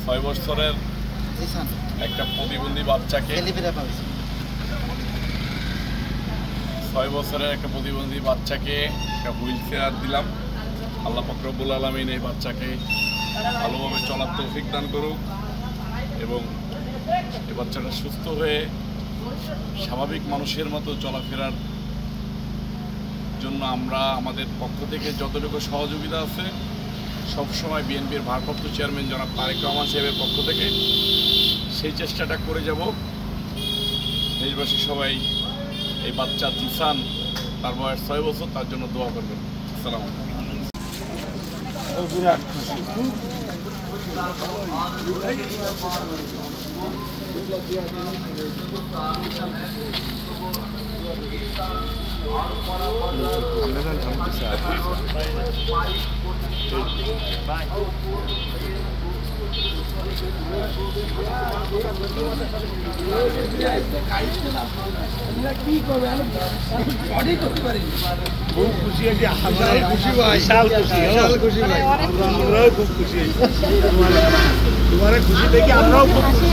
6 বছরের একটা প্রতিবন্ধী বাচ্চাকে 6 বছরের একটা প্রতিবন্ধী বাচ্চাকে একটা হুইল চেয়ার দিলাম। আল্লাহ পাক রব্বুল আলামিন এই বাচ্চাকে ভালোভাবে চলার তৌফিক দান করুক এবং এই বাচ্চাটা সুস্থ হয়ে স্বাভাবিক মানুষের মতো চলাফেরার জন্য আমরা আমাদের পক্ষ থেকে যতটুকু সহযোগিতা আছে সবসময় বিএনপির ভারপ্রাপ্ত চেয়ারম্যান জনাব তারেক রহমান সাহেবের পক্ষ থেকে সেই চেষ্টাটা করে যাব। দেশবাসী সবাই এই বাচ্চা জিসান, তার বয়স 6 বছর, তার জন্য দোয়া করবেন। আসসালামু আলাইকুম। খুব খুশি হয়েছি, খুশি ভাই, খুশি ভাই, আমরাও খুব খুশি হয়েছি। তোমার খুশি দেখে আমরাও খুব খুশি।